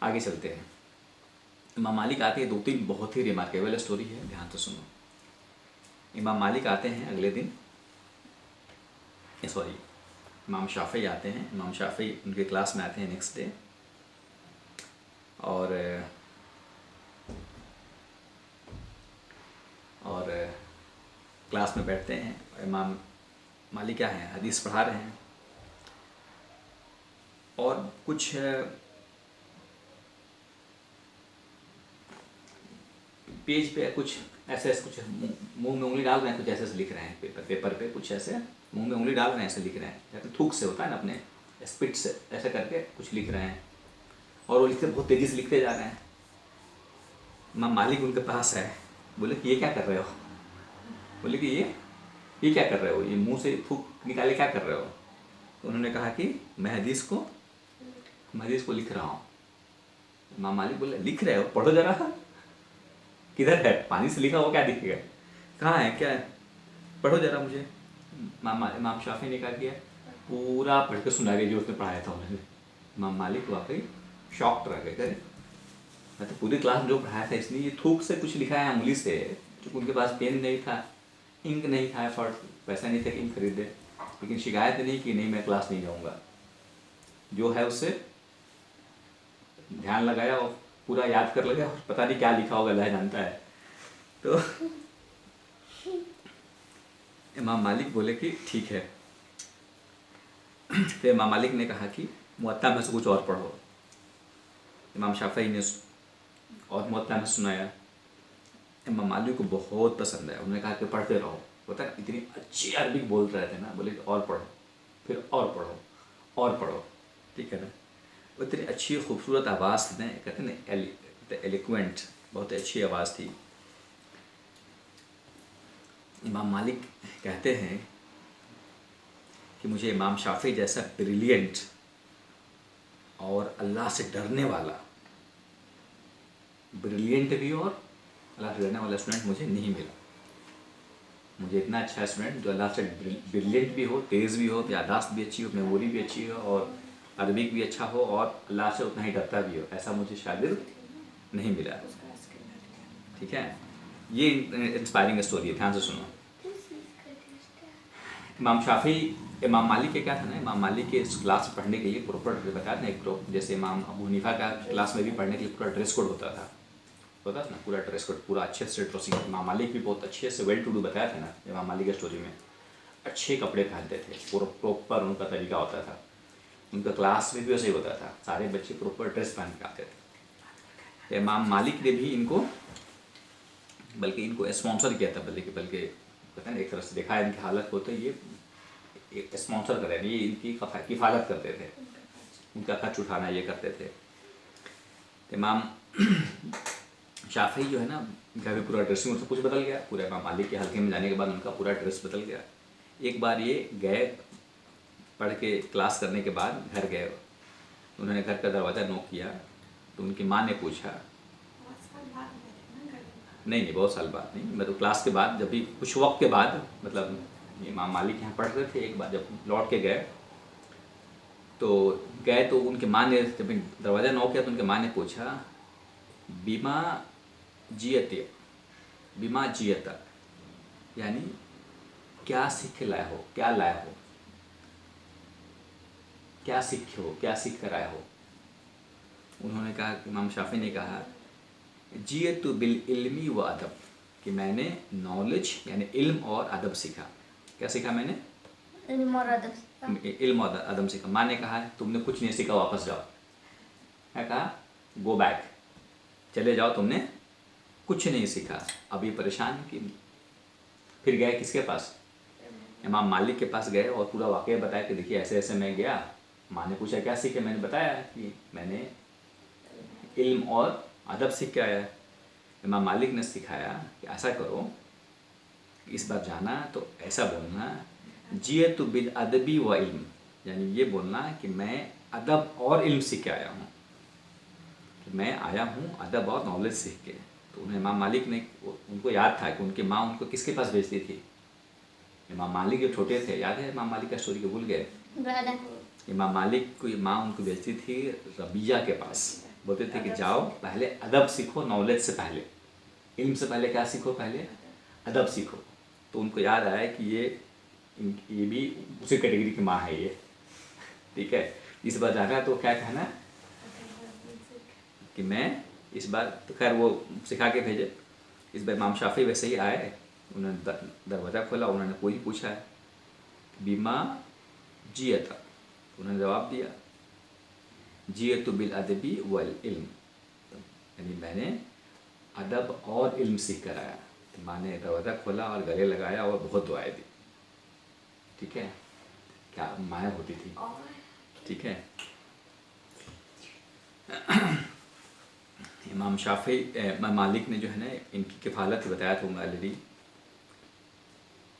आगे चलते हैं। इमाम मालिक आते हैं, 2-3 बहुत ही रिमार्केबल स्टोरी है, ध्यान से सुनो। इमाम मालिक आते हैं अगले दिन, सॉरी इमाम शाफ़ी आते हैं, इमाम शाफ़ी उनके क्लास में आते हैं नेक्स्ट डे, और क्लास में बैठते हैं। इमाम मालिक क्या हैं, हदीस पढ़ा रहे हैं, और कुछ पेज पे कुछ ऐसे कुछ मुंह में उंगली डाल रहे हैं, कुछ ऐसे लिख रहे हैं पेपर पे, कुछ ऐसे मुंह में उंगली डाल रहे हैं, ऐसे लिख रहे हैं, जैसे थूक से होता है ना, अपने स्पिट से ऐसे करके कुछ लिख रहे हैं, और वो लिखते बहुत तेज़ी से लिखते जा रहे हैं। इमाम मालिक उनके पास है, बोले कि ये क्या कर रहे हो? बोले कि ये क्या कर रहे हो, ये मुंह से थूक निकाले क्या कर रहे हो? तो उन्होंने कहा कि मैं हदीस को लिख रहा हूँ। इमाम मालिक बोले लिख रहे हो, पढ़ो जरा, किधर है, पानी से लिखा हो क्या दिखेगा, कहाँ है, क्या है, पढ़ो जरा मुझे। इमाम शाफी ने कहा किया, पूरा पढ़ के सुना गया जो उसने पढ़ाया था उन्होंने। इमाम मालिक वाकई शॉक्ड रह गए, करे मैं तो पूरी क्लास में जो पढ़ाया था, इसलिए ये थूक से कुछ लिखा है उंगली से, क्योंकि उनके पास पेन नहीं था, इंक नहीं था, एफर्ट पैसा नहीं था कि इंक खरीदे, लेकिन शिकायत नहीं कि नहीं मैं क्लास नहीं जाऊँगा, जो है उससे ध्यान लगाया और पूरा याद कर लगा, और पता नहीं क्या लिखा होगा, अल्लाह जानता है। तो इमाम मालिक बोले कि ठीक है। फिर इमाम मालिक ने कहा कि मुअत्ता में से कुछ और पढ़ो। इमाम शाफी ने और मुअत्ता में सुनाया। इमाम मालिक को बहुत पसंद है, उन्होंने कहा कि पढ़ते रहो। पता है इतनी अच्छी अरबिक बोल रहे थे ना, बोले और पढ़ो, फिर और पढ़ो, और पढ़ो, ठीक है ना। वो इतनी अच्छी खूबसूरत आवाज़ थी ना, कहते ना एलिक्वेंट, बहुत अच्छी आवाज़ थी। इमाम मालिक कहते हैं कि मुझे इमाम शाफी जैसा ब्रिलियंट और अल्लाह से डरने वाला, ब्रिलियंट भी और अल्लाह से डरने वाला स्टूडेंट मुझे नहीं मिला। मुझे इतना अच्छा स्टूडेंट जो अल्लाह से ब्रिलियंट भी हो, तेज़ भी हो, यादाश्त भी अच्छी हो, मेमोरी भी अच्छी हो, और अरबिक भी अच्छा हो, और अल्लाह से उतना ही डरता भी हो, ऐसा मुझे शागिर्द नहीं मिला। ठीक है, ये इंस्पायरिंग स्टोरी है, ध्यान से सुनो। इमाम शाफी, इमाम मालिक के क्या था ना, इमाम मालिक के क्लास पढ़ने के लिए प्रॉपर बताया ना, एक तो जैसे इमाम अबू हनीफा का क्लास में भी पढ़ने के लिए पूरा ड्रेस कोड होता था ना, पूरा ड्रेस कोड, पूरा अच्छे से ड्रेसिंग। इमाम मालिक भी बहुत अच्छे से वेल टू डू बताया था ना इमाम मालिक की स्टोरी में, अच्छे कपड़े पहनते थे, पूरा प्रॉपर उनका तरीका होता था। उनका क्लास में भी वैसे ही होता था, सारे बच्चे प्रॉपर ड्रेस पहन के आते थे। इमाम मालिक ने भी इनको स्पॉन्सर किया था, बल्कि पता नहीं, एक तरह से देखा है इनकी हालत को, तो ये स्पॉन्सर करें, ये इनकी किफ़ालत करते थे, उनका खर्च उठाना ये करते थे। इमाम शाफी जो है ना, उनका भी पूरा ड्रेसिंग सब कुछ बदल गया, पूरा इमाम मालिक के हल्के में जाने के बाद उनका पूरा ड्रेस बदल गया। एक बार ये गए, पढ़ के क्लास करने के बाद घर गए, उन्होंने घर का दरवाज़ा नॉक किया, तो उनकी माँ ने पूछा, नहीं बहुत साल बाद नहीं, मतलब क्लास के बाद, जब भी कुछ वक्त के बाद, मतलब इमाम मालिक यहाँ पढ़ रहे थे, एक बार जब लौट के गए तो उनके माँ ने जब दरवाज़ा नॉक किया तो उनके माँ ने पूछा, बीमा जियता, यानी क्या सीख लाए हो, क्या लाए हो, क्या सीखे हो, क्या सीख कर आए हो। उन्होंने कहा, इमाम शाफी ने कहा, जियतु बिल इल्मी व अदब, कि मैंने नॉलेज यानी इल्म और अदब सीखा। क्या सीखा मैंने? इल्म और अदब सीखा। माँ ने कहा तुमने कुछ नहीं सीखा, वापस जाओ। क्या कहा? गो बैक, चले जाओ, तुमने कुछ नहीं सीखा। अब ये परेशान कि फिर गए किसके पास? इमाम मालिक के पास गए और पूरा वाक़या बताया कि देखिए ऐसे ऐसे मैं गया। माँ ने पूछा क्या सीखे? मैंने बताया कि मैंने इल्म और अदब सीख के आया। इमाम मालिक ने सिखाया कि ऐसा करो, इस बार जाना तो ऐसा बोलना, जियतु बिल अदबी व इल्म, यानी ये बोलना कि मैं अदब और इल्म सीख के आया हूँ, कि मैं आया हूँ अदब और नॉलेज सीख के। तो उन्हें इमाम मालिक ने, उनको याद था कि उनकी माँ उनको किसके पास भेजती थी। इमाम मालिक जो छोटे थे, याद है इमाम मालिक का स्टोरी को भूल गए? इमाम मालिक को माँ उनको भेजती थी रबिया के पास। बोलते थे कि जाओ पहले अदब सीखो, नॉलेज से पहले, इल्म से पहले क्या सीखो, पहले अदब सीखो। तो उनको याद आया कि ये भी उसी कैटेगरी की माँ है ये, ठीक है। इस बार जाना है तो क्या कहना है कि मैं इस बार, तो खैर वो सिखा के भेजे। इस बार इमाम शाफी वैसे ही आए, उन्होंने दरवाज़ा खोला, उन्होंने कोई पूछा है बीमा जियत, उन्होंने जवाब दिया जियतु बिल अदबी वल इल्म, यानी मैंने अदब और इल्म सीख कर आया। तो माँ ने दरवाज़ा खोला और गले लगाया और बहुत दुआएं दी, ठीक है, क्या माया होती थी, ठीक है। इमाम शाफी, इमाम मालिक ने जो है ना इनकी किफ़ालत बताया था ऑलरेडी।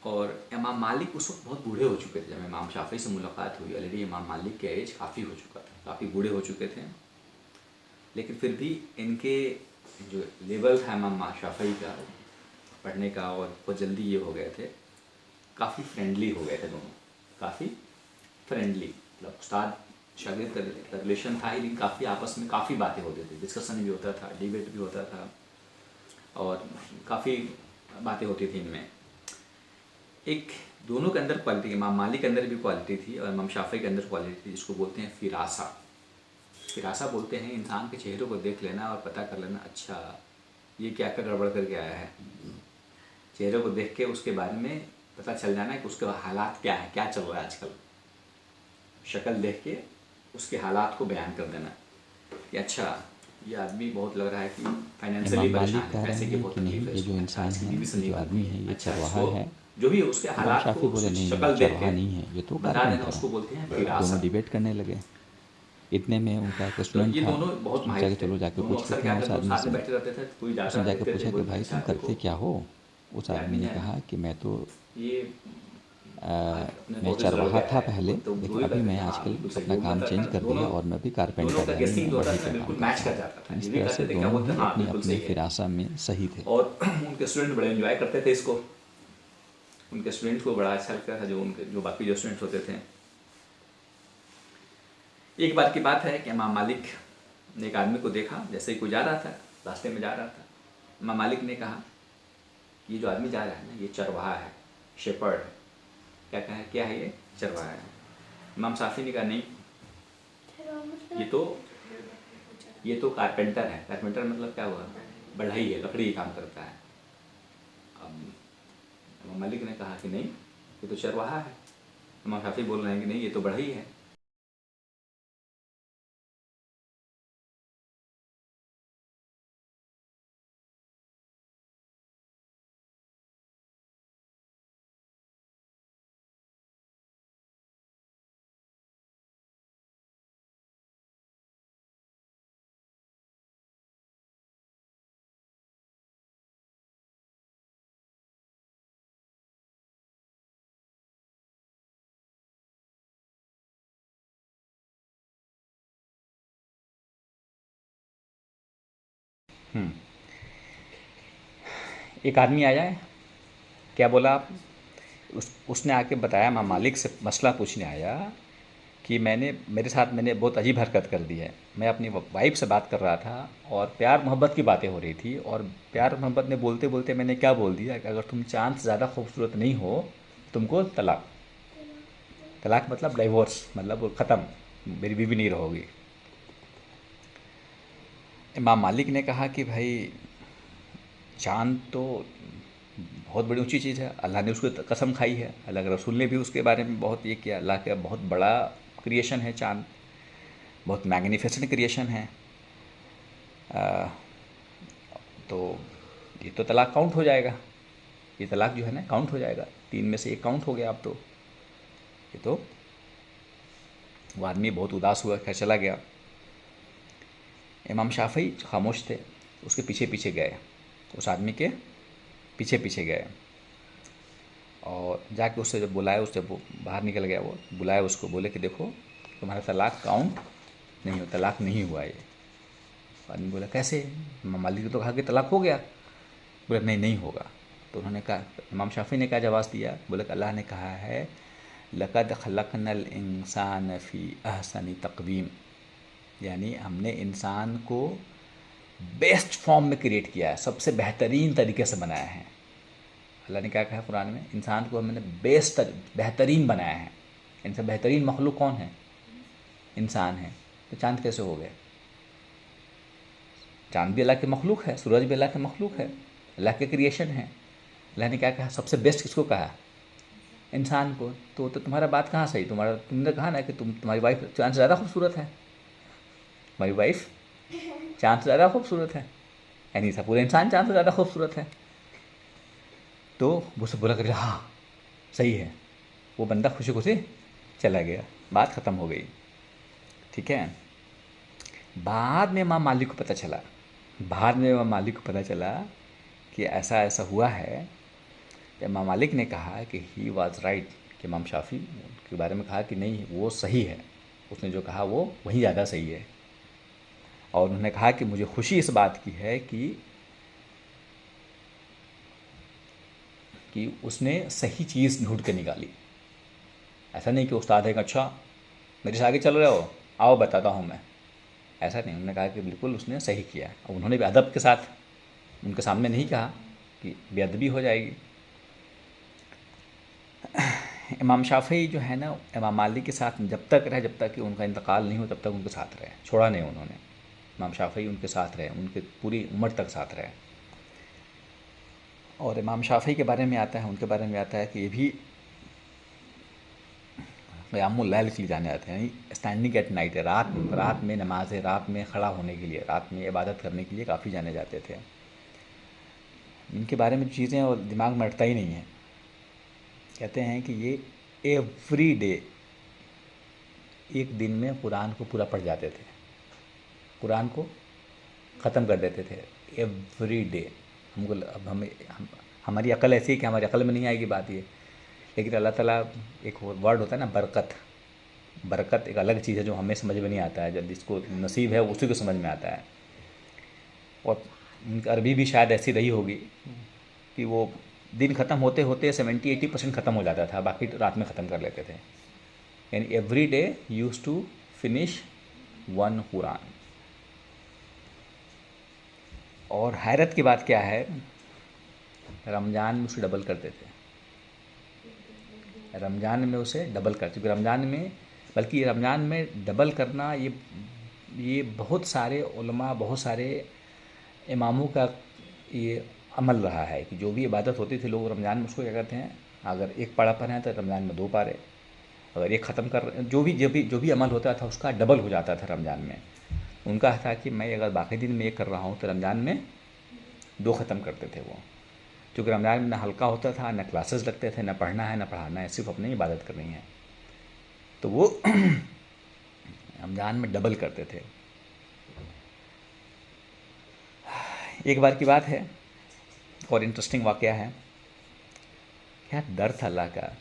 और इमाम मालिक उस वक्त बहुत बूढ़े हो चुके थे जब इमाम शाफी से मुलाकात हुई। ऑलरेडी इमाम मालिक के एज काफ़ी हो चुका था, काफ़ी बूढ़े हो चुके थे, लेकिन फिर भी इनके जो लेवल था इमाम शाफी का पढ़ने का, और बहुत जल्दी ये हो गए थे, काफ़ी फ्रेंडली हो गए थे दोनों, काफ़ी फ्रेंडली, मतलब उस्ताद शागिर्द का रिलेशन था ही, लेकिन काफ़ी आपस में काफ़ी बातें होती थी, डिस्कशन भी होता था, डिबेट भी होता था, और काफ़ी बातें होती थी इनमें। एक दोनों के अंदर क्वालिटी, इमाम मालिक के अंदर भी क्वालिटी थी और इमाम शाफी के अंदर क्वालिटी थी, जिसको बोलते हैं फिरासा। फिरासा बोलते हैं इंसान के चेहरे को देख लेना और पता कर लेना, अच्छा ये क्या कर गड़बड़ करके आया है। चेहरे को देख के उसके बारे में पता चल जाना कि उसके हालात क्या है, क्या चल रहा है आजकल। शक्ल देख के उसके हालात को बयान कर देना कि अच्छा ये आदमी बहुत लग रहा है कि फाइनेंशियली परेशान है, पैसे की बहुत तकलीफ है, ये जो इंसान इसकी है, बीवी से ये नहीं जो बन आदमी रही है, ये अच्छा चरवाहा इसको है। जो भी उसके इमाम हालात शाफी को बोले नहीं, शक्ल ये देख चरवाहा के नहीं है, ये तो बता देना, कारपेंटर उसको है। बोलते हैं दोनों फिरासा। डिबेट करने लगे। इतने में उनका एक तो स्टूडेंट ये था, दोनों बहुत सोचा कि माहिर थे, चलो जाके दोनों पूछ अक्सर लेते क्या हैं उस करते आदमी साथ में से। बैठे रहते थे, कोई जाता उसने जाके देखते थे, पूछा कि बोलते भाई अच्छा तुम करते देखो क्या हो। उस ये आदमी ने है कहा कि मैं तो ये मैं पौधे से लड़ चरवाहा गया था है, पहले, तो लेकिन वही अभी कहते मैं थे हाँ आजकल बिल्कुल सही, अपना वो काम मतलब चेंज कर दिया दोनों और मैं भी दोनों कारपेंटर का यानी गेसिंग मैं जो होता बढ़ई था का ना काम बिल्कुल मैच करता कर हूँ। जाता था, इस ये भी तरह से कहते थे क्या दोनों बोलते ही हाँ अपनी बिल्कुल अपनी सही है। फिरासा में सही थे। और उनके स्टूडेंट बड़े एंजॉय करते थे इसको, उनके स्टूडेंट को बड़ा अच्छा लगता था, जो उनके जो बाकी जो स्टूडेंट्स होते थे। एक बार की बात है कि इमाम मालिक ने एक आदमी को देखा, जैसे ही कोई जा रहा था, रास्ते में जा रहा था, इमाम मालिक ने कहा ये जो आदमी जा रहा है ना ये चरवाहा है, शेपर्ड है। क्या कहा, क्या है ये, चरवाहा है। इमाम शाफी ने कहा नहीं, ये तो कारपेंटर है। कारपेंटर मतलब क्या हुआ, बढ़ई है, लकड़ी काम करता है। अब इमाम मालिक ने कहा कि नहीं ये तो चरवाहा है। इमाम शाफी बोल रहे हैं कि नहीं ये तो बढ़ई है। एक आदमी आया है, क्या बोला आप, उसने आके बताया, इमाम मालिक से मसला पूछने आया कि मेरे साथ मैंने बहुत अजीब हरकत कर दी है। मैं अपनी वाइफ से बात कर रहा था और प्यार मोहब्बत की बातें हो रही थी, और प्यार मोहब्बत में बोलते बोलते मैंने क्या बोल दिया कि अगर तुम चांद से ज़्यादा खूबसूरत नहीं हो तुमको तलाक। तलाक मतलब डाइवोर्स, मतलब ख़त्म, मेरी बीवी नहीं रहोगी। इमाम मालिक ने कहा कि भाई चाँद तो बहुत बड़ी ऊंची चीज़ है, अल्लाह ने उसको कसम खाई है, अल्लाह के रसूल ने भी उसके बारे में बहुत ये किया, अल्लाह का बहुत बड़ा क्रिएशन है चाँद, बहुत मैग्निफिसेंट क्रिएशन है। तो ये तो तलाक काउंट हो जाएगा, ये तलाक जो है ना काउंट हो जाएगा, 3 में से 1 काउंट हो गया। अब तो ये तो वो आदमी बहुत उदास हुआ, खैर चला गया। इमाम शाफी खामोश थे, उसके पीछे पीछे गए, उस आदमी के पीछे पीछे गए और जाके उससे जब बुलाया, उससे वो बाहर निकल गया, वो बुलाया उसको, बोले कि देखो तुम्हारा तलाक काउंट नहीं हो, तलाक नहीं हुआ ये। आदमी बोला कैसे, मालिक ने तो कहा कि तलाक हो गया। बोला नहीं नहीं होगा। तो उन्होंने कहा, इमाम शाफी ने क्या जवाब दिया, बोले कि अल्लाह ने कहा है लक़द खलक़नल इंसान फ़ी अहसनी तक़वीम, यानी हमने इंसान को बेस्ट फॉर्म में क्रिएट किया है, सबसे बेहतरीन तरीके से बनाया है। अल्लाह ने क्या कहा कुरान में, इंसान को हमने बेहतरीन बनाया है। इनसे बेहतरीन मखलूक कौन है? इंसान है। तो चाँद कैसे हो गए? चाँद भी अल्लाह के मखलूक है, सूरज भी अल्लाह के मखलूक है, अल्लाह के क्रिएशन है। अल्लाह ने क्या कहा, सबसे बेस्ट किसको कहा? इंसान को। तो तुम्हारा बात कहाँ सही? तुमने कहा ना कि तुम्हारी वाइफ चाँद से ज़्यादा खूबसूरत है, तुम्हारी वाइफ चाँद से ज़्यादा खूबसूरत है, यानी सब पूरा इंसान चाँद से ज़्यादा खूबसूरत है। तो वो सब बोला कर हाँ सही है, वो बंदा खुशी खुशी चला गया, बात ख़त्म हो गई। ठीक है। बाद में इमाम मालिक को पता चला कि ऐसा ऐसा हुआ है। तो इमाम मालिक ने कहा कि ही वाज राइट, कि इमाम शाफ़ी के बारे में कहा कि नहीं वो सही है, उसने जो कहा वो वही ज़्यादा सही है। और उन्होंने कहा कि मुझे खुशी इस बात की है कि उसने सही चीज़ ढूंढ के निकाली। ऐसा नहीं कि उस्ताद है कि अच्छा मेरे से आगे चल रहे हो, आओ बताता हूँ मैं, ऐसा नहीं। उन्होंने कहा कि बिल्कुल उसने सही किया। और उन्होंने भी अदब के साथ, उनके सामने नहीं कहा कि बेअदबी हो जाएगी। इमाम शाफ़ी जो है ना, इमाम मालिक के साथ जब तक कि उनका इंतकाल नहीं हो तब तक उनके साथ रहे, छोड़ा नहीं उन्होंने। इमाम शाफ़ी उनके साथ रहे, उनके पूरी उम्र तक साथ रहे। और इमाम शाफ़ी के बारे में आता है, उनके बारे में आता है कि ये भी क़यामुल लैल के लिए जाने जाते हैं, यानी स्टैंडिंग एट नाइट है, रात में नमाज है, रात में खड़ा होने के लिए, रात में इबादत करने के लिए काफ़ी जाने जाते थे। इनके बारे में चीज़ें और दिमाग में अटता ही नहीं है। कहते हैं कि ये एवरी डे एक दिन में कुरान को पूरा पढ़ जाते थे, कुरान को ख़त्म कर देते थे एवरी डे। हमको अब हमारी अकल ऐसी है कि हमारी अकल में नहीं आएगी बात ये, लेकिन अल्लाह ताला एक वर्ड होता है ना बरकत एक अलग चीज़ है जो हमें समझ में नहीं आता है, जब जिसको नसीब है उसी को समझ में आता है। और अरबी भी शायद ऐसी रही होगी कि वो दिन ख़त्म होते होते 70-80% ख़त्म हो जाता था, बाकी रात में ख़त्म कर लेते थे। यानी every day use to finish one Quran. और हैरत की बात क्या है, रमज़ान में उसे डबल करते थे, रमज़ान में उसे डबल कर, क्योंकि रमज़ान में डबल करना ये बहुत सारे उलमा, बहुत सारे इमामों का ये अमल रहा है कि जो भी इबादत होती थी लोग रमज़ान में उसको क्या करते हैं, अगर एक पारा पढ़े हैं तो रमज़ान में 2 पारे, अगर एक ख़त्म कर, जो भी अमल होता था उसका डबल हो जाता था रमज़ान में। उनका था कि मैं अगर बाकी दिन में एक कर रहा हूँ तो रमज़ान में 2 ख़त्म करते थे वो, क्योंकि रमज़ान में ना हल्का होता था, ना क्लासेस लगते थे, ना पढ़ना है ना पढ़ाना है, सिर्फ अपनी इबादत करनी है। तो वो रमज़ान में डबल करते थे। एक बार की बात है और इंटरेस्टिंग वाक़या है, क्या डर था अल्लाह का।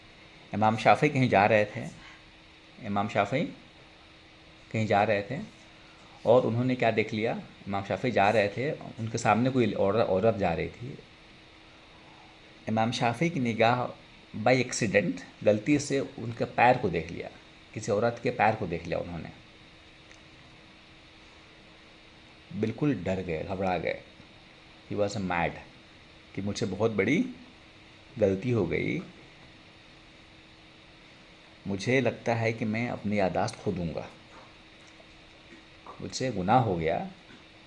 इमाम शाफ़ी कहीं जा रहे थे और उन्होंने क्या देख लिया, इमाम शाफ़ी जा रहे थे, उनके सामने कोई औरत जा रही थी। इमाम शाफ़ी की निगाह बाय एक्सीडेंट गलती से उनके पैर को देख लिया, किसी औरत के पैर को देख लिया उन्होंने। बिल्कुल डर गए, घबरा गए। ही वॉज अ मैड, कि मुझसे बहुत बड़ी गलती हो गई, मुझे लगता है कि मैं अपनी यादाश्त खो दूँगा, मुझसे गुनाह हो गया।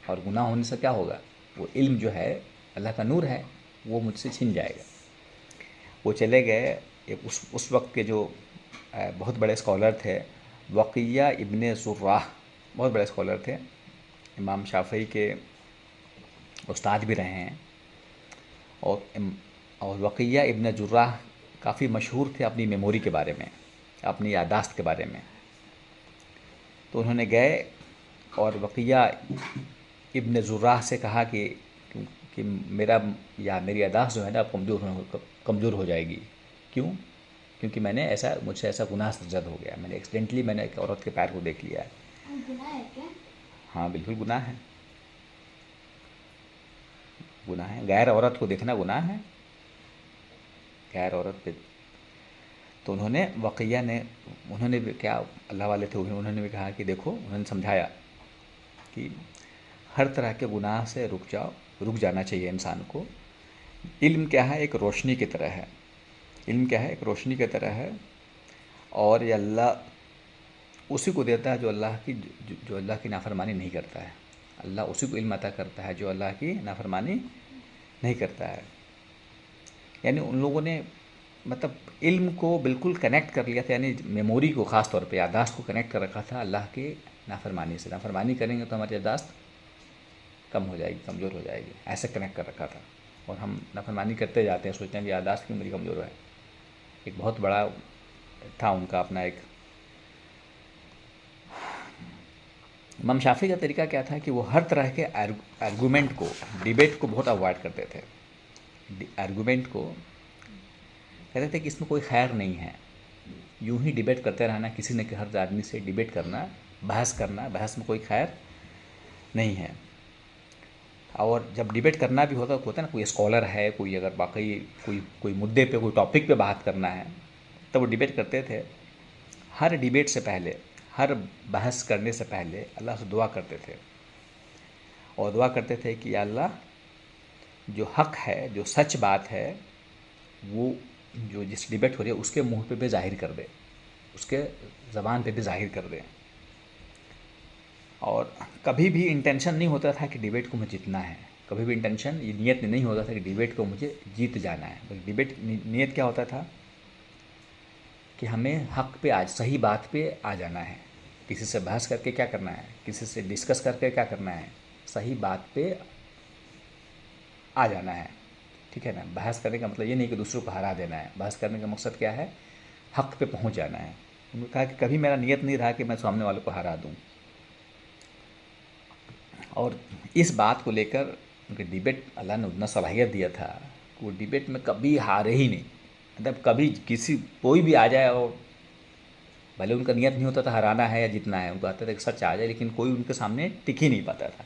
और गुनाह होने से क्या होगा, वो इल्म जो है अल्लाह का नूर है वो मुझसे छिन जाएगा। वो चले गए। एक उस वक्त के जो बहुत बड़े स्कॉलर थे, वक़िया इब्ने ज़ुर्राह, बहुत बड़े स्कॉलर थे, इमाम शाफ़ी के उस्ताद भी रहे हैं। और वक़िया इब्ने ज़ुर्राह काफ़ी मशहूर थे अपनी मेमोरी के बारे में, अपनी यादाश्त के बारे में। तो उन्होंने गए और वक़िया इब्ने ज़ुर्राह से कहा कि मेरी यादाश्त जो है ना कमज़ोर हो जाएगी। क्यों? क्योंकि मुझसे ऐसा गुनाह सरज़द हो गया, एक्सीडेंटली मैंने एक औरत के पैर को देख लिया है। गुनाह है क्या? हाँ बिल्कुल गुनाह है, गैर औरत को देखना गुनाह है, गैर औरत पे। तो उन्होंने भी क्या अल्लाह वाले थे, उन्होंने भी कहा कि देखो, उन्होंने समझाया कि हर तरह के गुनाह से रुक जाना चाहिए इंसान को। इल्म क्या है? एक रोशनी की तरह है। इल्म क्या है? एक रोशनी की तरह है, और ये अल्लाह उसी को देता है जो अल्लाह की नाफरमानी नहीं करता है। अल्लाह उसी को इल्म अता करता है जो अल्लाह की नाफरमानी नहीं करता है। यानी उन लोगों ने मतलब इल्म को बिल्कुल कनेक्ट कर लिया था, यानी मेमोरी को, ख़ास तौर पे याददाश्त को कनेक्ट कर रखा था अल्लाह की नाफरमानी से। नाफरमानी करेंगे तो हमारी याददाश्त कम हो जाएगी, कमज़ोर हो जाएगी, ऐसे कनेक्ट कर रखा था। और हम नाफरमानी करते जाते हैं, सोचते हैं कि याददाश्त क्यों मेरी कमज़ोर है। एक बहुत बड़ा था उनका अपना एक। इमाम शाफ़ी का तरीका क्या था कि वो हर तरह के आर्गूमेंट को, डिबेट को बहुत अवॉइड करते थे। आर्गूमेंट को कहते थे कि इसमें कोई खैर नहीं है, यूं ही डिबेट करते रहना, किसी न हर आदमी से डिबेट करना, बहस करना, बहस में कोई खैर नहीं है। और जब डिबेट करना भी होता है ना, कोई स्कॉलर है, कोई अगर वाकई कोई मुद्दे पे, कोई टॉपिक पे बात करना है, तब वो डिबेट करते थे। हर डिबेट से पहले, हर बहस करने से पहले अल्लाह से दुआ करते थे, और दुआ करते थे कि या अल्लाह, जो हक़ है, जो सच बात है, वो जो जिस डिबेट हो रही है उसके मुंह पे भी जाहिर कर दे, उसके ज़बान पे भी जाहिर कर दे। और कभी भी इंटेंशन नहीं होता था कि डिबेट को मुझे जीतना है, कभी भी इंटेंशन, ये नियत नहीं होता था कि डिबेट को मुझे जीत जाना है। बल्कि डिबेट नियत क्या होता था कि हमें हक़ पे, आज सही बात पे आ जाना है। किसी से बहस करके क्या करना है, किसी से डिस्कस करके क्या करना है, सही बात पे आ जाना है। ठीक है ना? बहस करने का मतलब ये नहीं कि दूसरों को हरा देना है। बहस करने का मकसद क्या है? हक़ पे पहुंच जाना है। उन्होंने कहा कि कभी मेरा नियत नहीं रहा कि मैं सामने वालों को हरा दूं। और इस बात को लेकर उनके डिबेट, अल्लाह ने उतना सलाहियत दिया था कि वो डिबेट में कभी हारे ही नहीं। मतलब कभी कोई भी आ जाए, और भले उनका नियत नहीं होता था हराना है या जीतना है, उनको आता था कि सच आ जाए, लेकिन कोई उनके सामने टिक ही नहीं पाता था।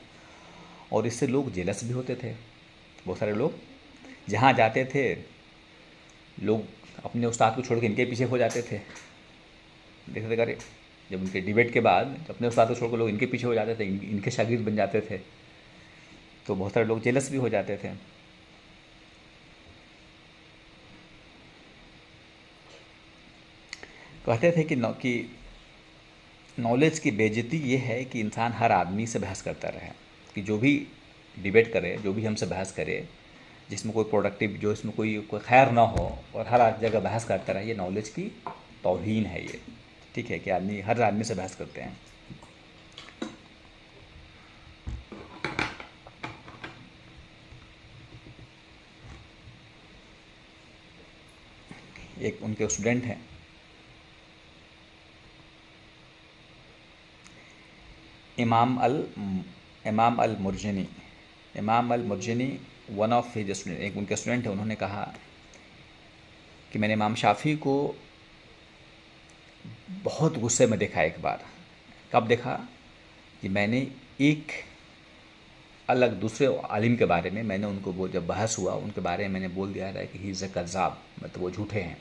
और इससे लोग जेलस भी होते थे। बहुत सारे लोग जहाँ जाते थे, लोग अपने उस्ताद को छोड़ के इनके पीछे हो जाते थे। देखते थे, अरे जब उनके डिबेट के बाद अपने उस्ताद को छोड़ कर लोग इनके पीछे हो जाते थे, इनके शागिर्द बन जाते थे, तो बहुत सारे लोग जेलस भी हो जाते थे। कहते थे कि नॉलेज की बेइज्जती ये है कि इंसान हर आदमी से बहस करता रहे, कि जो भी डिबेट करे, जो भी हमसे बहस करे, जिसमें कोई प्रोडक्टिव, जो इसमें कोई खैर ना हो, और हर जगह बहस करता रहे, ये नॉलेज की तौहीन है ये। ठीक है कि हर आदमी से बहस करते हैं। एक उनके स्टूडेंट हैं, इमाम अल मुर्जनी, वन ऑफ हिज स्टूडेंट, एक उनके स्टूडेंट है। उन्होंने कहा कि मैंने इमाम शाफ़ी को बहुत गुस्से में देखा एक बार। कब देखा? कि मैंने एक अलग दूसरे आलिम के बारे में, मैंने उनको, वो जब बहस हुआ उनके बारे में मैंने बोल दिया था कि ही इज़ अ कज़्ज़ाब, मतलब वो झूठे हैं।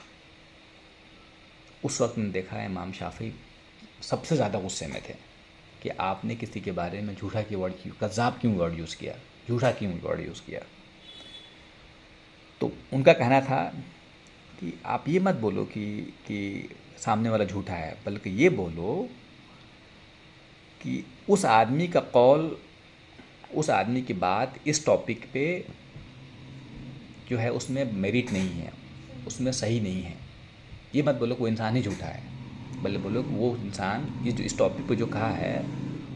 उस वक्त मैंने देखा है इमाम शाफ़ी सबसे ज़्यादा गुस्से में थे कि आपने किसी के बारे में झूठा की वर्ड क्यों, कज़्ज़ाब क्यों वर्ड यूज़ किया, झूठा क्यों वर्ड यूज़ किया। तो उनका कहना था कि आप ये मत बोलो कि सामने वाला झूठा है, बल्कि ये बोलो कि उस आदमी का कौल, उस आदमी की बात इस टॉपिक पे जो है उसमें मेरिट नहीं है, उसमें सही नहीं है। ये मत बोलो कोई इंसान ही झूठा है, बल्कि बोलो कि वो इंसान ये जो इस टॉपिक पे जो कहा है,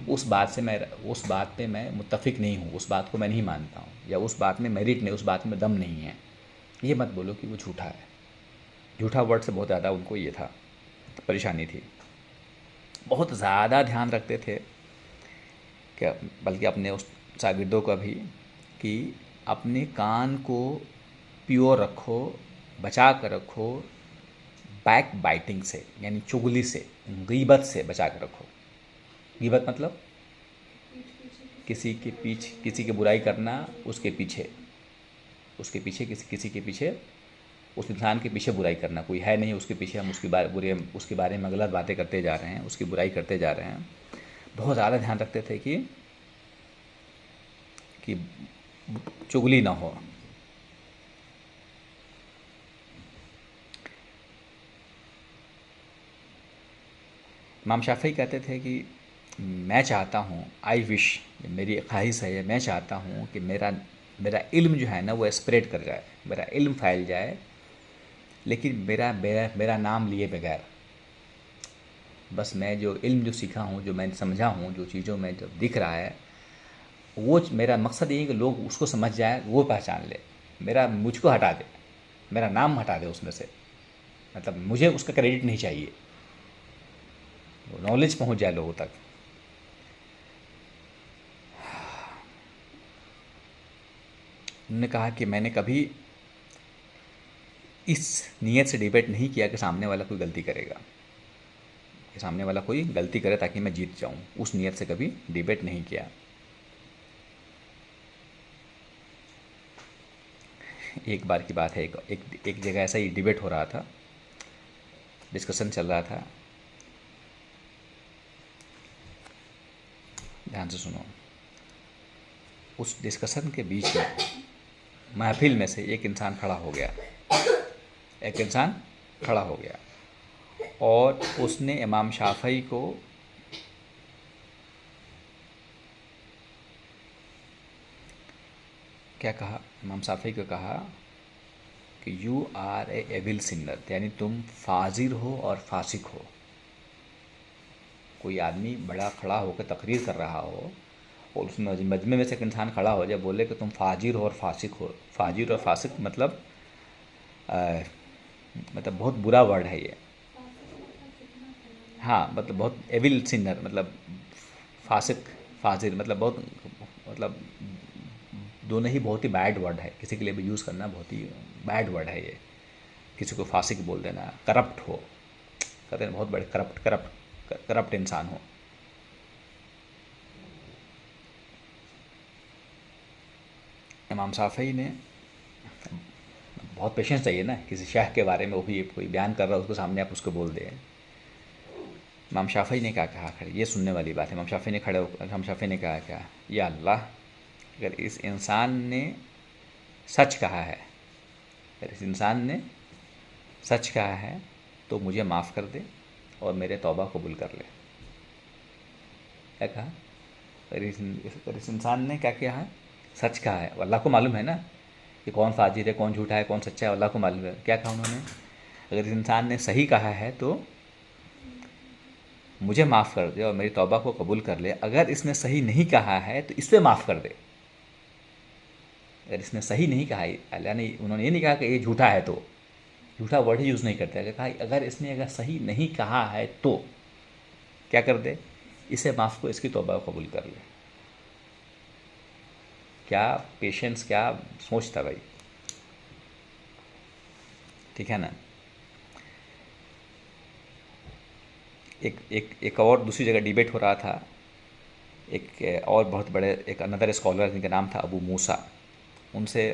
उस बात पे मैं मुत्तफिक नहीं हूँ, उस बात को मैं नहीं मानता हूँ, या उस बात में मेरिट नहीं, उस बात में दम नहीं है। ये मत बोलो कि वो झूठा है। झूठा वर्ड से बहुत ज़्यादा उनको ये था, परेशानी थी। बहुत ज़्यादा ध्यान रखते थे कि, बल्कि अपने उस शागिर्दों का भी, कि अपने कान को प्योर रखो, बचा कर रखो, बैक बाइटिंग से, यानी चुगली से, गीबत से बचा कर रखो। गीबत मतलब किसी की बुराई करना, उसके पीछे किसी के पीछे, उस इंसान के पीछे बुराई करना, कोई है नहीं उसके पीछे, हम उसके बारे में गलत बातें करते जा रहे हैं, उसकी बुराई करते जा रहे हैं। बहुत ज़्यादा ध्यान रखते थे कि कि चुगली ना हो। इमाम शाफ़ी कहते थे कि मैं चाहता हूँ, आई विश, मेरी ख्वाहिश है, मैं चाहता हूँ कि मेरा मेरा इल्म जो है ना वो स्प्रेड कर जाए, मेरा इल्म फैल जाए, लेकिन मेरा मेरा मेरा नाम लिए बगैर। बस मैं जो इल्म जो सीखा हूँ, जो मैंने समझा हूँ, जो चीज़ों में जो दिख रहा है, वो मेरा मकसद ये है कि लोग उसको समझ जाए, वो पहचान ले, मेरा मुझको हटा दे, मेरा नाम हटा दे उसमें से, मतलब मुझे उसका क्रेडिट नहीं चाहिए, वो नॉलेज पहुँच जाए लोगों तक। उन्होंने कहा कि मैंने कभी इस नीयत से डिबेट नहीं किया कि सामने वाला कोई गलती करेगा, कि सामने वाला कोई गलती करे ताकि मैं जीत जाऊं, उस नीयत से कभी डिबेट नहीं किया। एक बार की बात है, एक जगह ऐसा ही डिबेट हो रहा था, डिस्कशन चल रहा था, ध्यान से सुनो। उस डिस्कशन के बीच में महफिल में से एक इंसान खड़ा हो गया, एक इंसान खड़ा हो गया और उसने इमाम शाफ़ी को क्या कहा, इमाम शाफ़ी को कहा कि you are a evil sinner, यानी तुम फाजिर हो और फासिक हो। कोई आदमी बड़ा खड़ा होकर तकरीर कर रहा हो और उस मजमे में से एक इंसान खड़ा हो जाए, बोले कि तुम फाजिर हो और फासिक हो। फाजिर और फासिक मतलब मतलब बहुत बुरा वर्ड है ये। हाँ, मतलब बहुत एविल सिनर, मतलब फासिक, फाजिर मतलब बहुत, मतलब दोनों ही बहुत ही बैड वर्ड है, किसी के लिए भी यूज़ करना बहुत ही बैड वर्ड है ये। किसी को फासिक बोल देना, करप्ट हो, कहते हैं बहुत बड़े करप्ट करप्ट करप्ट इंसान हो। इमाम शाफ़ी ने, बहुत पेशेंस चाहिए ना, किसी शेख के बारे में वो भी कोई बयान कर रहा है, उसको सामने आप उसको बोल दें। इमाम शाफ़ी ने क्या कहा, खड़े, ये सुनने वाली बात है। इमाम शाफ़ी ने खड़े होकर, इमाम शाफ़ी ने कहा क्या, या अल्लाह, अगर इस इंसान ने सच कहा है, अगर इस इंसान ने सच कहा है तो मुझे माफ़ कर दे और मेरे तौबा कबूल कर ले। क्या कहा, अगर इस इंसान ने क्या किया है, सच कहा है, अल्लाह को मालूम है ना कि कौन फाजिर है, कौन झूठा है, कौन सच्चा है, अल्लाह को मालूम है। क्या कहा उन्होंने, अगर इस इंसान ने सही कहा है तो मुझे माफ़ कर दे और मेरी तौबा को कबूल कर ले। अगर इसने सही नहीं कहा है तो इस पर माफ़ कर दे। अगर इसने सही नहीं कहा, अल्लाह ने, उन्होंने ये नहीं कहा कि ये झूठा है, तो झूठा वर्ड ही यूज़ नहीं करते, अगर कहा अगर इसने अगर सही नहीं कहा है तो क्या कर दे, इसे माफ़ को, इसकी तौबा को कबूल कर ले। क्या पेशेंस, क्या सोच था भाई, ठीक है ना। एक और दूसरी जगह डिबेट हो रहा था, एक और बहुत बड़े, एक अनदर स्कॉलर जिनका नाम था अबू मूसा, उनसे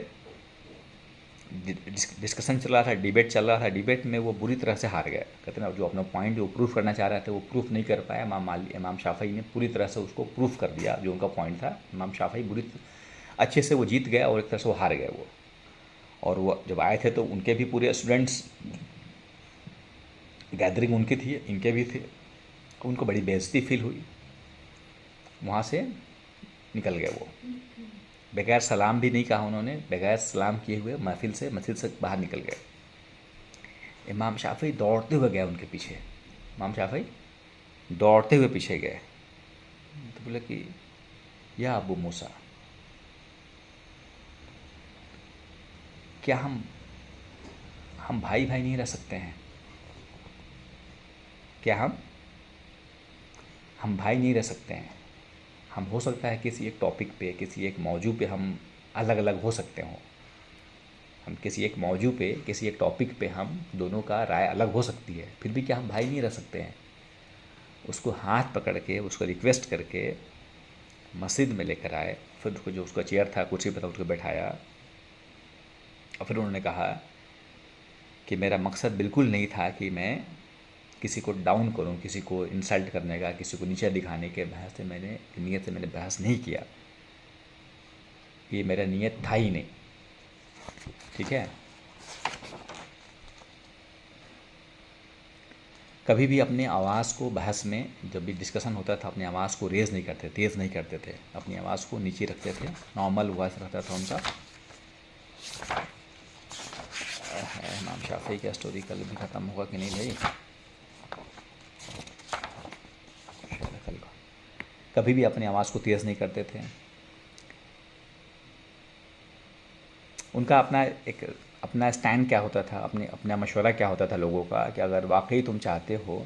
डिस्कशन चल रहा था, डिबेट चल रहा था। डिबेट में वो बुरी तरह से हार गए, कहते ना, जो अपना पॉइंट जो प्रूफ करना चाह रहे थे वो प्रूफ नहीं कर पाया। इमाम शाफ़ी ने पूरी तरह से उसको प्रूफ कर दिया, जो उनका पॉइंट था। इमाम शाफ़ी अच्छे से वो जीत गए और एक तरह से वो हार गए वो। और वो जब आए थे तो उनके भी पूरे स्टूडेंट्स, गैदरिंग उनकी थी, इनके भी थे, उनको बड़ी बेइज्जती फील हुई, वहाँ से निकल गए वो। बगैर सलाम भी नहीं कहा उन्होंने, बगैर सलाम किए हुए मस्जिद से बाहर निकल गए। इमाम शाफ़ी दौड़ते हुए गए उनके पीछे, इमाम शाफ़ी दौड़ते हुए पीछे गए, तो बोले कि या अबू मूसा, क्या हम भाई भाई नहीं रह सकते हैं, क्या हम भाई नहीं रह सकते हैं। हम हो सकता है किसी एक टॉपिक पे, किसी एक मौजू पे हम अलग अलग हो सकते हों, हम किसी एक मौजू पे, किसी एक टॉपिक पे हम दोनों का राय अलग हो सकती है, फिर भी क्या हम भाई नहीं रह सकते हैं। उसको हाथ पकड़ के, उसको रिक्वेस्ट करके मस्जिद में लेकर आए, फिर उसको, जो उसका चेयर था, कुर्सी पर था, उसको बैठाया और फिर उन्होंने कहा कि मेरा मकसद बिल्कुल नहीं था कि मैं किसी को डाउन करूं, किसी को इंसल्ट करने का, किसी को नीचे दिखाने के बहस से, नीयत से मैंने बहस नहीं किया। ये मेरा नीयत था ही नहीं। ठीक है, कभी भी अपने आवाज़ को बहस में जब भी डिस्कशन होता था अपनी आवाज़ को रेज़ नहीं करते, तेज़ नहीं करते थे, अपनी आवाज़ को नीचे रखते थे, नॉर्मल वॉइस रहता था उनका। इमाम शाफी का स्टोरी कल भी ख़त्म होगा कि नहीं भाई? कल को कभी भी अपनी आवाज़ को तेज़ नहीं करते थे। उनका अपना स्टैंड क्या होता था, अपना मशवरा क्या होता था लोगों का, कि अगर वाकई तुम चाहते हो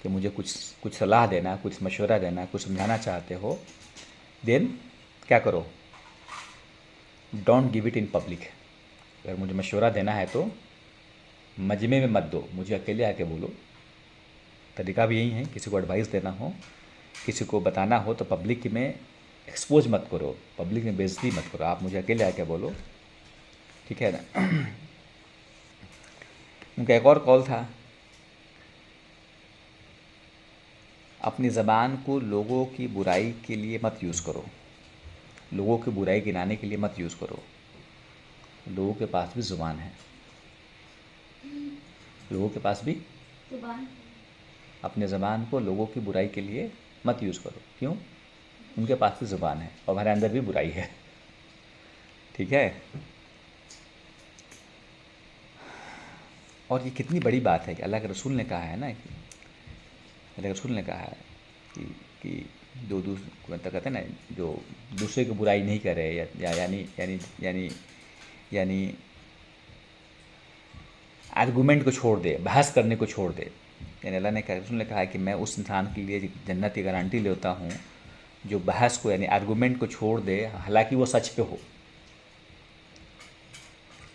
कि मुझे कुछ सलाह देना, कुछ मशवरा देना, कुछ समझाना चाहते हो, देन क्या करो, don't give it in public. अगर मुझे मशवरा देना है तो मजमे में मत दो, मुझे अकेले आके बोलो। तरीका भी यही है, किसी को एडवाइस देना हो, किसी को बताना हो तो पब्लिक में एक्सपोज मत करो, पब्लिक में बेइज्जती मत करो, आप मुझे अकेले आके बोलो। ठीक है ना? उनका एक और कॉल था, अपनी ज़बान को लोगों की बुराई के लिए मत यूज़ करो, लोगों की बुराई गिनाने के लिए मत यूज़ करो। लोगों के पास भी ज़ुबान है, लोगों के पास भी जुबान। अपने ज़बान को लोगों की बुराई के लिए मत यूज़ करो। क्यों? उनके पास भी ज़ुबान है और हमारे अंदर भी बुराई है। ठीक है, और ये कितनी बड़ी बात है कि अल्लाह के रसूल ने कहा है ना, कि अल्लाह के रसूल ने कहा है कि जो कहते हैं ना, जो दूसरे की बुराई नहीं करे, यानी यानी यानी यानी आर्गूमेंट को छोड़ दे, बहस करने को छोड़ दे। यानी अल्लाह ने रसूल ने कहा है कि मैं उस इंसान के लिए जन्नत की गारंटी लेता हूँ जो बहस को यानी आर्गूमेंट को छोड़ दे, हालांकि वो सच पे हो,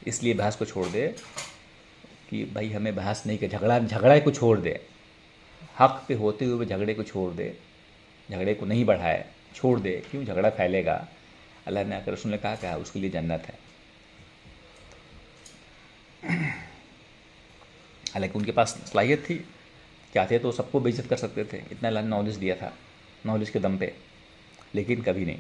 इसलिए बहस को छोड़ दे कि भाई हमें बहस नहीं कर, झगड़ा को छोड़ दे, हक पे होते हुए झगड़े को छोड़ दे, झगड़े को नहीं बढ़ाए, छोड़ दे। क्यों? झगड़ा फैलेगा। अल्लाह ने रसूल ने कहा उसके लिए जन्नत है। हालांकि उनके पास सलाहियत थी, चाहते तो सबको बेइज्जत कर सकते थे, इतना अल्लाह ने नॉलेज दिया था, नॉलेज के दम पे, लेकिन कभी नहीं।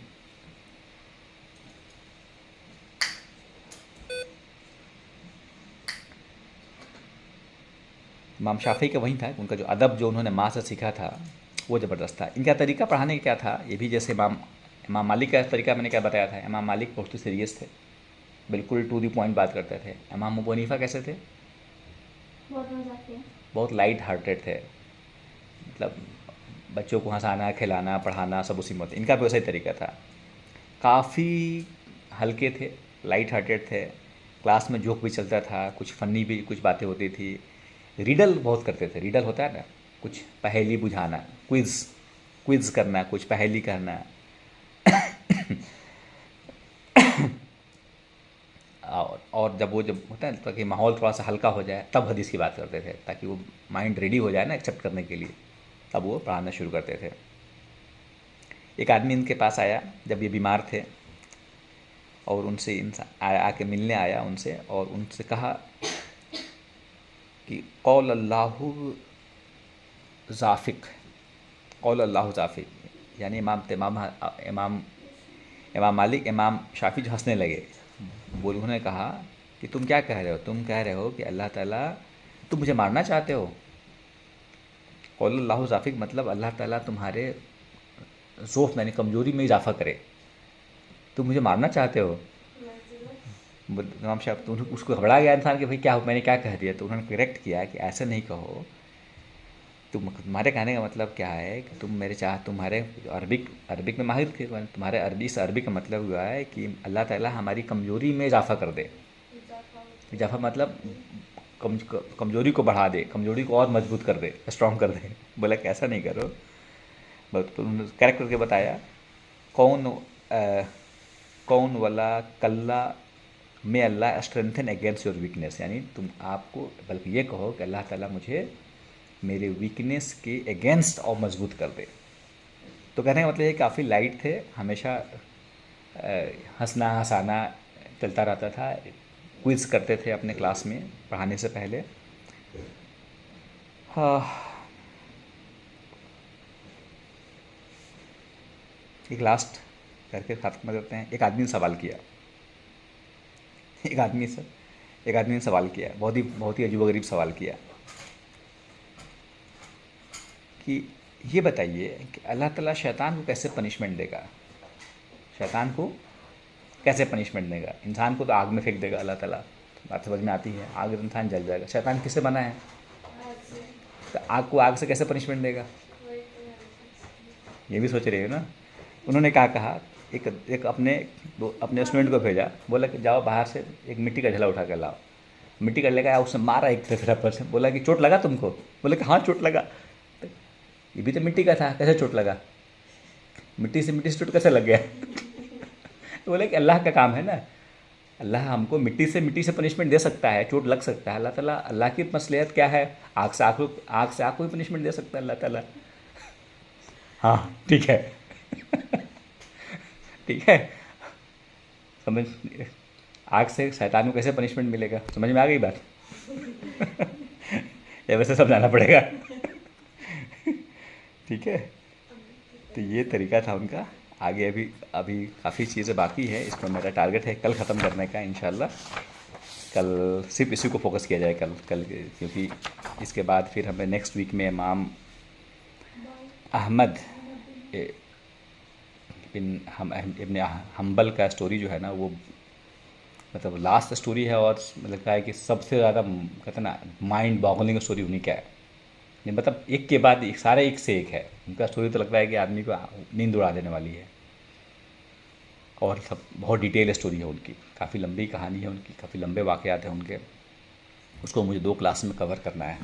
इमाम शाफी का वही था, उनका जो अदब जो उन्होंने माँ से सीखा था वो ज़बरदस्त था। इनका तरीका पढ़ाने का क्या था, ये भी जैसे इमाम मालिक का तरीका मैंने क्या बताया था। इमाम मालिक बहुत ही सीरियस थे, बिल्कुल टू दी पॉइंट बात करते थे। इमाम अबू हनीफा कैसे थे? बहुत मजाक किया। बहुत लाइट हार्टेड थे, मतलब बच्चों को हंसाना, खिलाना, पढ़ाना सब उसी में। इनका भी वैसा ही तरीका था, काफ़ी हल्के थे, लाइट हार्टेड थे, क्लास में जोक भी चलता था, कुछ फ़नी भी कुछ बातें होती थी। रिडल बहुत करते थे, रिडल होता है ना, कुछ पहेली बुझाना, क्विज़ करना, कुछ पहेली करना। और जब होता है ताकि माहौल थोड़ा सा हल्का हो जाए तब हदीस की बात करते थे, ताकि वो माइंड रेडी हो जाए ना एक्सेप्ट करने के लिए, तब वो पढ़ाना शुरू करते थे। एक आदमी इनके पास आया जब ये बीमार थे, और उनसे इंसान आके मिलने आया उनसे, और उनसे कहा कि कौल अल्लाहु ज़ाफ़िक, कौल अल्लाहु ज़ाफ़िक, यानी इमाम मालिक, इमाम शाफ़ी जो हंसने लगे, बोल उन्होंने कहा कि तुम क्या कह रहे हो? तुम कह रहे हो कि अल्लाह ताला, तुम मुझे मारना चाहते हो? कौल अल्लाहु ज़ाफ़िक मतलब अल्लाह ताला तुम्हारे ज़ोफ़ यानी कमज़ोरी में इजाफ़ा करे, तुम मुझे मारना चाहते हो? इमाम शाह तो उसको घबरा गया इंसान कि भाई क्या मैंने क्या कह दिया। तो उन्होंने करेक्ट किया कि ऐसा नहीं कहो, तुम्हारे कहने का मतलब क्या है कि तुम्हारे अरबिक में माहिर थे, तुम्हारे अरबी का मतलब हुआ है कि अल्लाह ताला हमारी कमज़ोरी में इजाफ़ा कर दे। इजाफ़ा मतलब कमज़ोरी को बढ़ा दे, कमज़ोरी को और मजबूत कर दे, स्ट्रॉन्ग कर दे। बोला कि ऐसा नहीं करो। तो उन्होंने करेक्ट करके बताया, कौन वाला कल्ला में अल्लाह स्ट्रेंथन अगेंस्ट योर वीकनेस, यानी तुम आपको बल्कि ये कहो कि अल्लाह ताला मुझे मेरे वीकनेस के अगेंस्ट और मजबूत कर दे। तो कहने का मतलब ये काफ़ी लाइट थे, हमेशा हंसना हंसाना चलता रहता था, क्विज़ करते थे अपने क्लास में पढ़ाने से पहले। हाँ, एक लास्ट करके ख़त्म करते हैं। एक आदमी ने सवाल किया, एक आदमी ने सवाल किया, बहुत ही अजीबोगरीब सवाल किया कि ये बताइए कि अल्लाह ताला शैतान को कैसे पनिशमेंट देगा, शैतान को कैसे पनिशमेंट देगा। इंसान को तो आग में फेंक देगा अल्लाह ताला, बात समझ में आती है, आग में इंसान जल जाएगा। शैतान किससे बना है, तो आग को आग से कैसे पनिशमेंट देगा, ये भी सोच रहे हो ना। उन्होंने क्या कहा, एक अपने स्टूडेंट को भेजा, बोला कि जाओ बाहर से एक मिट्टी का झला उठा कर लाओ। मिट्टी का लेकर आया, उसने मारा एक थप्पड़ से, बोला कि चोट लगा तुमको, बोले कि हाँ चोट लगा। तो ये भी तो मिट्टी का था, कैसे चोट लगा, मिट्टी से चोट कैसे लग गया। तो बोले कि अल्लाह का काम है ना, अल्लाह हमको मिट्टी से पनिशमेंट दे सकता है, चोट लग सकता है। अल्लाह की मसलियत क्या है, आग से आग को भी पनिशमेंट दे सकता है अल्लाह ताला। हाँ ठीक है ठीक है, समझ, आग से शैतान को कैसे पनिशमेंट मिलेगा, समझ में आ गई बात। ये वैसे समझाना पड़ेगा ठीक है। तो ये तरीका था उनका। आगे अभी काफ़ी चीज़ें बाकी है, इसमें मेरा टारगेट है कल ख़त्म करने का इंशाल्लाह। कल सिर्फ इसी को फोकस किया जाए कल, क्योंकि इसके बाद फिर हमें नेक्स्ट वीक में इमाम अहमद इब्न हम्बल का स्टोरी जो है ना, वो मतलब लास्ट स्टोरी है, और लगता है कि सबसे ज़्यादा कहते ना माइंड बॉगलिंग स्टोरी उन्हीं का है। ये मतलब एक के बाद एक, सारे एक से एक है उनका स्टोरी। तो लगता है कि आदमी को नींद उड़ा देने वाली है, और सब बहुत डिटेल स्टोरी है उनकी, काफ़ी लंबी कहानी है उनकी, काफ़ी लंबे वाक़यात हैं उनके। उसको मुझे 2 क्लास में कवर करना है,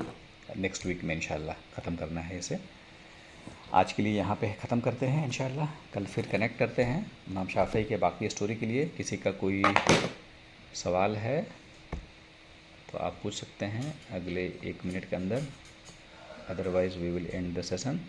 नेक्स्ट वीक में इंशाल्लाह ख़त्म करना है इसे। आज के लिए यहाँ पे ख़त्म करते हैं इंशाल्लाह, कल फिर कनेक्ट करते हैं इमाम शाफ़ी के बाकी स्टोरी के लिए। किसी का कोई सवाल है तो आप पूछ सकते हैं अगले 1 मिनट के अंदर, otherwise we will end the session.